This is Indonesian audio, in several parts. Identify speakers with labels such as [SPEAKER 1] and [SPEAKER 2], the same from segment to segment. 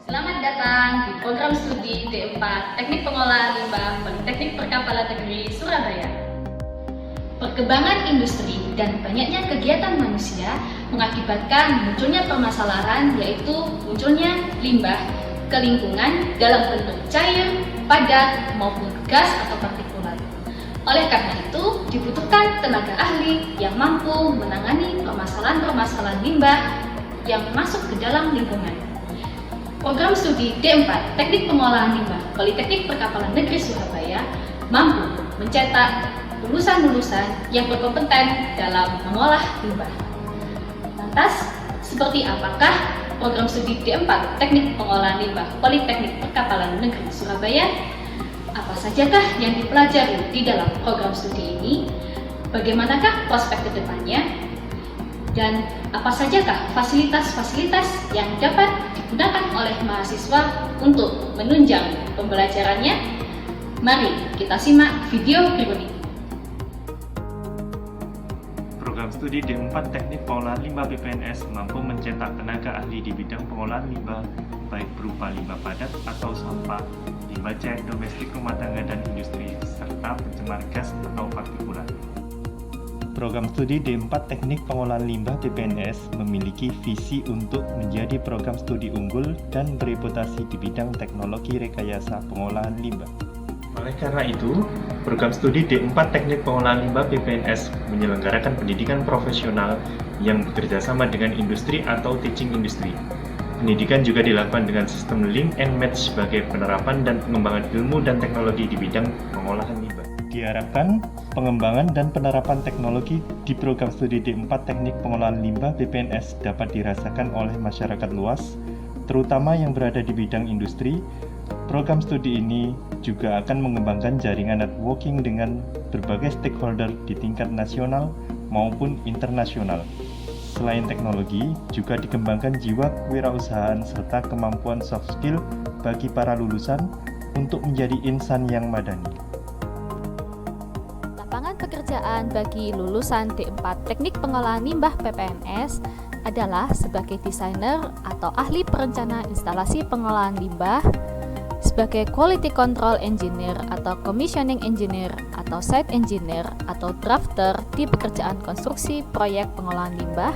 [SPEAKER 1] Selamat datang di program studi D4 Teknik Pengolahan Limbah Politeknik Perkapalan Negeri Surabaya. Perkembangan industri dan banyaknya kegiatan manusia mengakibatkan munculnya permasalahan, yaitu munculnya limbah ke lingkungan dalam bentuk cair, padat, maupun gas atau partikulat. Oleh karena itu, dibutuhkan tenaga ahli yang mampu menangani permasalahan-permasalahan limbah yang masuk ke dalam lingkungan. Program studi D4 Teknik Pengolahan Limbah Politeknik Perkapalan Negeri Surabaya mampu mencetak lulusan-lulusan yang berkompeten dalam mengolah limbah. Lantas, seperti apakah program studi D4 Teknik Pengolahan Limbah Politeknik Perkapalan Negeri Surabaya? Apa sajakah yang dipelajari di dalam program studi ini? Bagaimanakah prospek ke depannya? Dan apa sajakah fasilitas-fasilitas yang dapat digunakan oleh mahasiswa untuk menunjang pembelajarannya? Mari kita simak video berikut ini.
[SPEAKER 2] Program studi D4 Teknik Pengolahan Limbah PPNS mampu mencetak tenaga ahli di bidang pengolahan limbah, baik berupa limbah padat atau sampah, limbah cair domestik rumah tangga dan industri, serta pencemar gas atau partikulat. Program studi D4 Teknik Pengolahan Limbah PPNS memiliki visi untuk menjadi program studi unggul dan bereputasi di bidang teknologi rekayasa pengolahan limbah. Oleh karena itu, program studi D4 Teknik Pengolahan Limbah PPNS menyelenggarakan pendidikan profesional yang bekerja sama dengan industri atau teaching industry. Pendidikan juga dilakukan dengan sistem link and match sebagai penerapan dan pengembangan ilmu dan teknologi di bidang pengolahan limbah. Diharapkan, pengembangan dan penerapan teknologi di program studi D4 Teknik Pengolahan Limbah PPNS dapat dirasakan oleh masyarakat luas, terutama yang berada di bidang industri. Program studi ini juga akan mengembangkan jaringan networking dengan berbagai stakeholder di tingkat nasional maupun internasional. Selain teknologi, juga dikembangkan jiwa kewirausahaan serta kemampuan soft skill bagi para lulusan untuk menjadi insan yang madani.
[SPEAKER 3] Lapangan pekerjaan bagi lulusan D4 Teknik Pengolahan Limbah PPNS adalah sebagai desainer atau ahli perencana instalasi pengolahan limbah, sebagai quality control engineer atau commissioning engineer atau site engineer atau drafter di pekerjaan konstruksi proyek pengolahan limbah,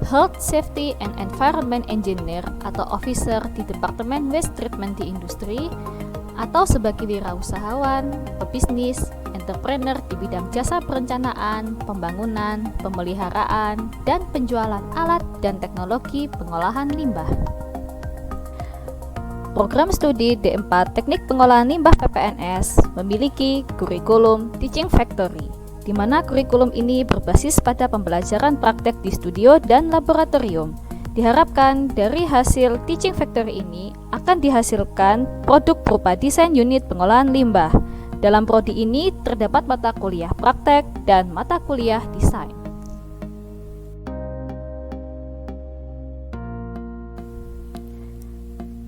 [SPEAKER 3] health safety and environment engineer atau officer di departemen waste treatment di industri, atau sebagai wirausahawan, pebisnis, entrepreneur di bidang jasa perencanaan, pembangunan, pemeliharaan, dan penjualan alat dan teknologi pengolahan limbah. Program studi D4 Teknik Pengolahan Limbah PPNS memiliki kurikulum Teaching Factory, di mana kurikulum ini berbasis pada pembelajaran praktek di studio dan laboratorium. Diharapkan dari hasil Teaching Factory ini akan dihasilkan produk berupa desain unit pengolahan limbah. Dalam prodi ini terdapat mata kuliah praktek dan mata kuliah desain.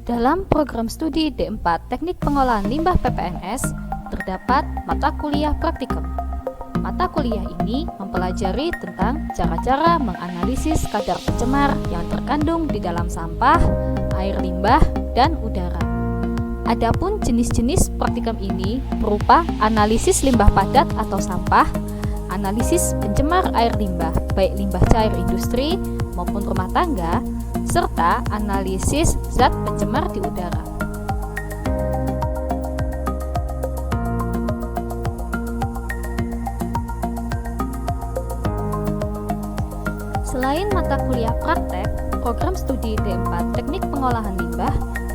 [SPEAKER 3] Dalam program studi D4 Teknik Pengolahan Limbah PPNS terdapat mata kuliah praktikum. Mata kuliah ini mempelajari tentang cara-cara menganalisis kadar pencemar yang terkandung di dalam sampah, air limbah, dan udara. Adapun jenis-jenis praktikum ini berupa analisis limbah padat atau sampah, analisis pencemar air limbah, baik limbah cair industri maupun rumah tangga, serta analisis zat pencemar di udara. Selain mata kuliah praktek, program studi D4 Teknik Pengolahan Limbah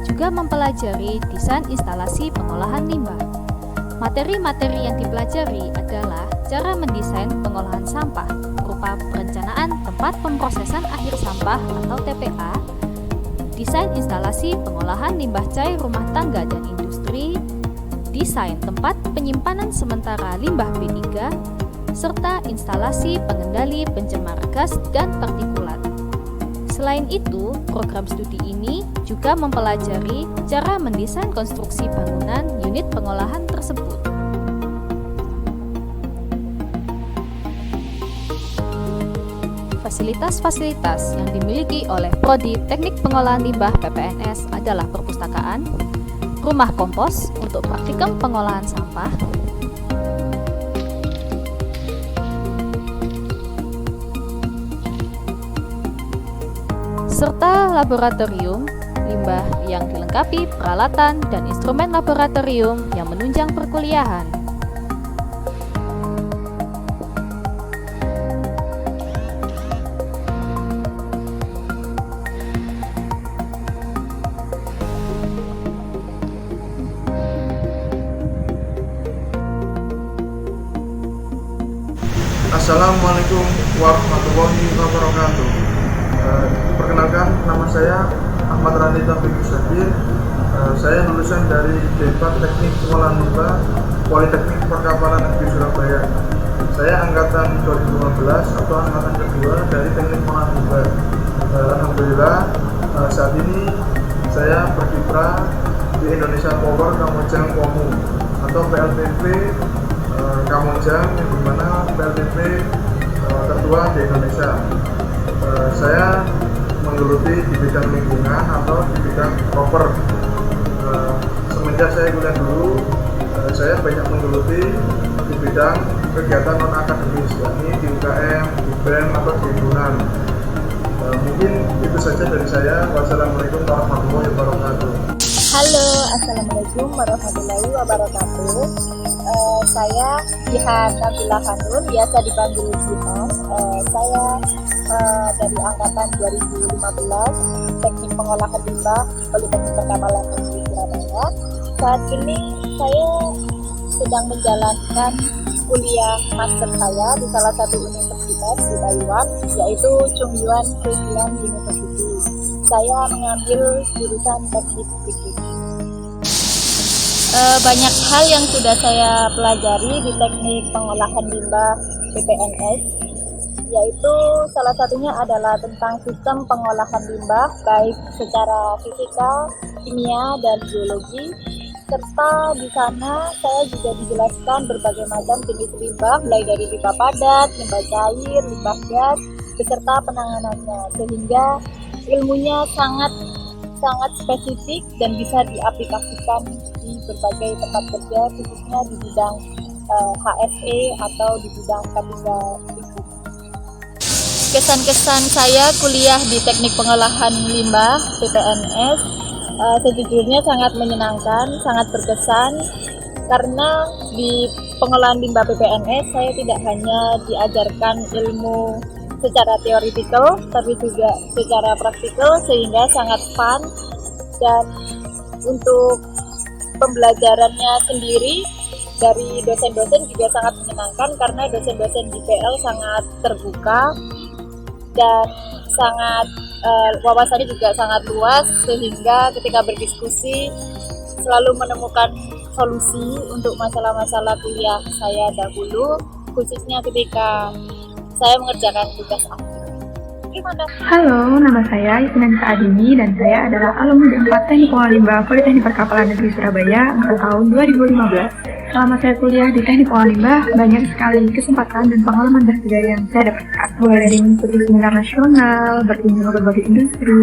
[SPEAKER 3] juga mempelajari desain instalasi pengolahan limbah. Materi-materi yang dipelajari adalah cara mendesain pengolahan sampah berupa perencanaan tempat pemrosesan akhir sampah atau TPA, desain instalasi pengolahan limbah cair rumah tangga dan industri, desain tempat penyimpanan sementara limbah B3, serta instalasi pengendali pencemar gas dan partikulat. Selain itu, program studi ini juga mempelajari cara mendesain konstruksi bangunan unit pengolahan tersebut. Fasilitas-fasilitas yang dimiliki oleh Prodi Teknik Pengolahan Limbah PPNS adalah perpustakaan, rumah kompos untuk praktikum pengolahan sampah, serta laboratorium limbah yang dilengkapi peralatan dan instrumen laboratorium yang menunjang perkuliahan.
[SPEAKER 4] Assalamualaikum warahmatullahi wabarakatuh. Perkenalkan, nama saya Ahmad Rani Taufik Syakir. Saya lulusan dari D4 Teknik Pengolahan Limbah Politeknik Perkapalan Negeri Surabaya. Saya angkatan 2015 atau angkatan kedua dari Teknik Pengolahan Limbah. Alhamdulillah, saat ini saya berkiprah di Indonesia Power Kamojang Komu atau PLTP Kamojang, yang dimana PLTP tertua di Indonesia. Saya menggeluti di bidang lingkungan atau di bidang proper. Semenjak saya kuliah dulu, saya banyak menggeluti di bidang kegiatan non akademis, yakni di UKM, di BEM atau di himpunan. Mungkin itu saja dari saya. Wassalamualaikum warahmatullahi wabarakatuh.
[SPEAKER 5] Halo, assalamualaikum warahmatullahi wabarakatuh. Saya Jihan Nabila Hanun, biasa dipanggil Jihan. Saya dari angkatan 2015, Teknik Pengolahan Limbah Politeknik Perkapalan Negeri Surabaya. Saat ini saya sedang menjalankan kuliah master saya di salah satu universitas di Taiwan, yaitu Chungyuan Zhejiang University. Saya mengambil jurusan teknik listrik. Banyak hal yang sudah saya pelajari di teknik pengolahan limbah PPNS, yaitu salah satunya adalah tentang sistem pengolahan limbah baik secara fisika, kimia, dan biologi. Serta di sana saya juga dijelaskan berbagai macam jenis limbah, mulai dari limbah padat, limbah cair, limbah gas, beserta penanganannya, sehingga ilmunya sangat spesifik dan bisa diaplikasikan di berbagai tempat kerja, khususnya di bidang HSE atau di bidang K3 lingkungan. Kesan-kesan saya kuliah di Teknik Pengolahan Limbah PPNS sejujurnya sangat menyenangkan, sangat berkesan, karena di pengolahan limbah PPNS saya tidak hanya diajarkan ilmu secara teoritikal, tapi juga secara praktikal, sehingga sangat fun. Dan untuk pembelajarannya sendiri dari dosen-dosen juga sangat menyenangkan, karena dosen-dosen di PL sangat terbuka dan sangat wawasannya juga sangat luas, sehingga ketika berdiskusi selalu menemukan solusi untuk masalah-masalah kuliah saya dahulu, khususnya ketika saya mengerjakan tugas akhir. Gimana?
[SPEAKER 6] Halo, nama saya Yusnanisa Adini dan saya adalah alumni D4 Teknik Pengolahan Limbah Politeknik Perkapalan Negeri Surabaya angkatan tahun 2015. Selama saya kuliah di Teknik Pengolahan Limbah, banyak sekali kesempatan dan pengalaman berharga yang saya dapatkan. Mulai dari mengikuti seminar nasional, berkunjung ke berbagai industri,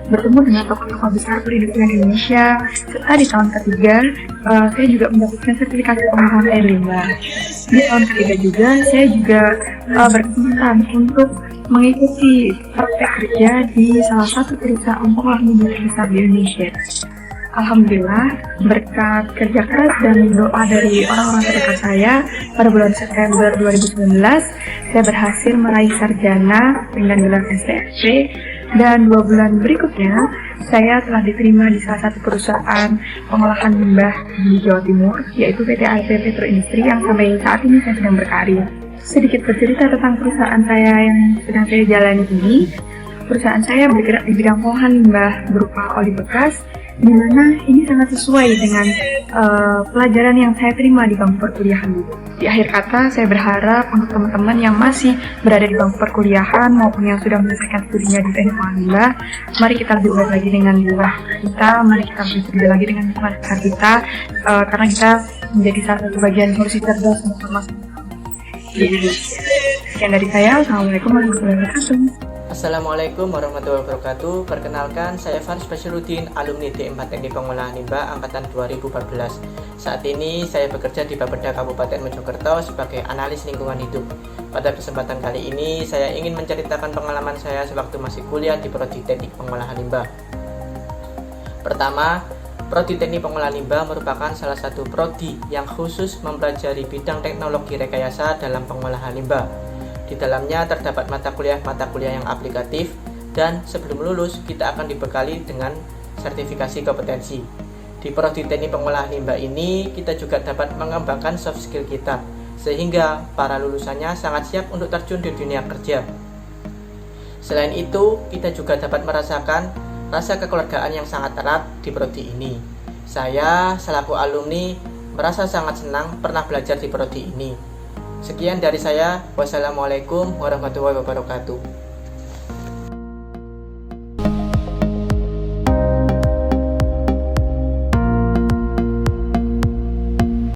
[SPEAKER 6] bertemu dengan tokoh-tokoh besar perindustrian Indonesia, serta di tahun ketiga, saya juga mendapatkan sertifikasi pengolahan air limbah. Di tahun ketiga juga, saya juga berkesempatan untuk mengikuti praktek kerja di salah satu perusahaan pengolahan limbah terbesar di Indonesia. Alhamdulillah, berkat kerja keras dan doa dari orang-orang terdekat saya, pada bulan September 2019, saya berhasil meraih sarjana dengan gelar STFP, dan 2 bulan berikutnya, saya telah diterima di salah satu perusahaan pengolahan limbah di Jawa Timur, yaitu PT ALP Petroindustri, yang sampai saat ini saya sedang berkarir. Sedikit bercerita tentang perusahaan saya yang sedang saya jalani ini. Perusahaan saya bergerak di bidang pengolahan limbah berupa oli bekas, di mana ini sangat sesuai dengan pelajaran yang saya terima di bangku perkuliahan dulu. Di akhir kata, saya berharap untuk teman-teman yang masih berada di bangku perkuliahan maupun yang sudah menyelesaikan studinya di teknik pengolahan limbah, mari kita lebih baik lagi dengan limbah kita, mari kita lebih lagi dengan lingkungan sekitar kita, karena kita menjadi salah satu bagian solusi cerdas untuk masyarakat. di Indonesia. Sekian dari saya, Assalamualaikum warahmatullahi wabarakatuh.
[SPEAKER 7] Assalamualaikum warahmatullahi wabarakatuh. Perkenalkan, saya Faris Basirudin, alumni D4 Teknik Pengolahan Limbah angkatan 2014. Saat ini saya bekerja di Bapeda Kabupaten Mojokerto sebagai analis lingkungan hidup. Pada kesempatan kali ini, saya ingin menceritakan pengalaman saya sewaktu masih kuliah di Prodi Teknik Pengolahan Limbah. Pertama, Prodi Teknik Pengolahan Limbah merupakan salah satu prodi yang khusus mempelajari bidang teknologi rekayasa dalam pengolahan limbah. Di dalamnya terdapat mata kuliah yang aplikatif, dan sebelum lulus kita akan dibekali dengan sertifikasi kompetensi. Di Prodi Teknik Pengolahan Limbah ini kita juga dapat mengembangkan soft skill kita, sehingga para lulusannya sangat siap untuk terjun di dunia kerja. Selain itu, kita juga dapat merasakan rasa kekeluargaan yang sangat erat di prodi ini. Saya selaku alumni merasa sangat senang pernah belajar di prodi ini. Sekian dari saya. Wassalamualaikum warahmatullahi wabarakatuh.